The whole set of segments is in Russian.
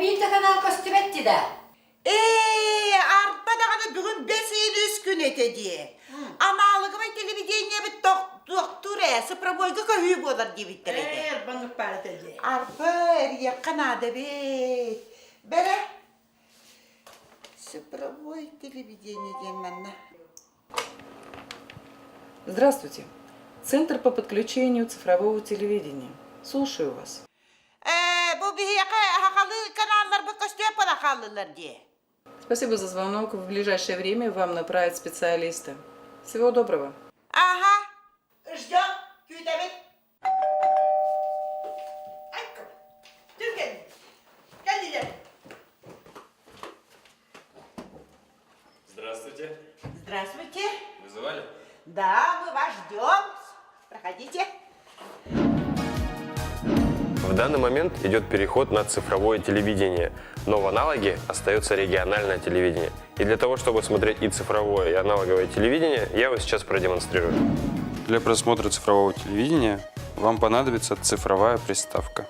Bir de kanal kostümetti de. Arpa da bugün 5 gün etedi. Analıgıma televizyonda bir doktor sıfıra kahve olur gibi dedi. Bana perdeli. Arpa yakın adı bit. Bere. Sıfıra телевидение деманна. Здравствуйте. Центр по подключению цифрового телевидения. Слушаю вас. Bu bir hakalı kanallar bu kostüm para hakalılar diye. Спасибо за звонок. В ближайшее время вам направят специалиста. Всего доброго. Aha. Ждем. Kütebet. Dur gelin. Geldiler. Здравствуйте. Здравствуйте. Вызывали? Да, мы вас ждем. Проходите. В данный момент идет переход на цифровое телевидение, но в аналоге остается региональное телевидение. И для того, чтобы смотреть и цифровое, и аналоговое телевидение, я вот сейчас продемонстрирую. Для просмотра цифрового телевидения вам понадобится цифровая приставка.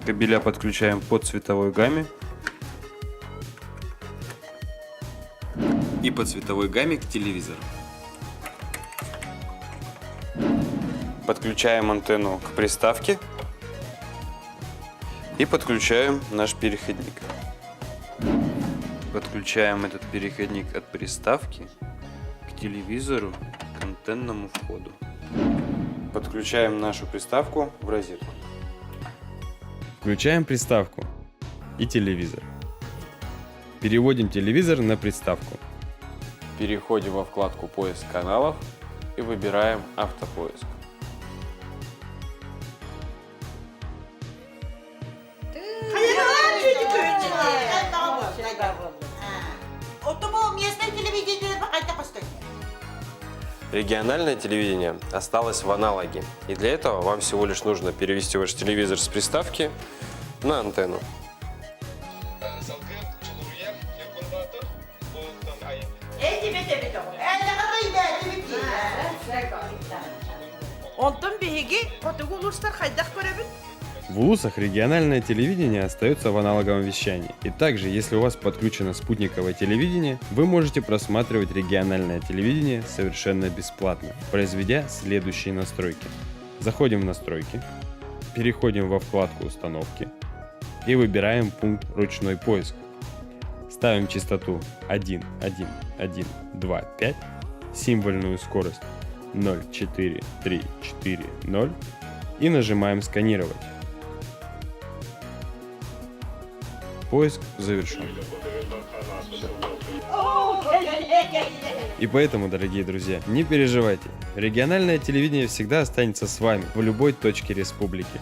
Кабеля подключаем по цветовой гамме и по цветовой гамме к телевизору. Подключаем антенну к приставке и подключаем наш переходник. Подключаем этот переходник от приставки к телевизору, к антенному входу. Подключаем нашу приставку в розетку. Включаем приставку и телевизор. Переводим телевизор на приставку. Переходим во вкладку «Поиск каналов» и выбираем «Автопоиск». Otomo местное телевидение bakayta kostüm. Региональное телевидение осталось в аналоге. И для этого вам всего лишь нужно перевести ваш телевизор с приставки на антенну. Ondan bihigi kotugu uluslar haydak görebin. В улусах региональное телевидение остается в аналоговом вещании. И также, если у вас подключено спутниковое телевидение, вы можете просматривать региональное телевидение совершенно бесплатно, произведя следующие настройки. Заходим в настройки, переходим во вкладку установки и выбираем пункт ручной поиск. Ставим частоту 1.1.1.2.5, символьную скорость 0.4.3.4.0 и нажимаем «Сканировать». Поиск завершен. И поэтому, дорогие друзья, не переживайте. Региональное телевидение всегда останется с вами в любой точке республики.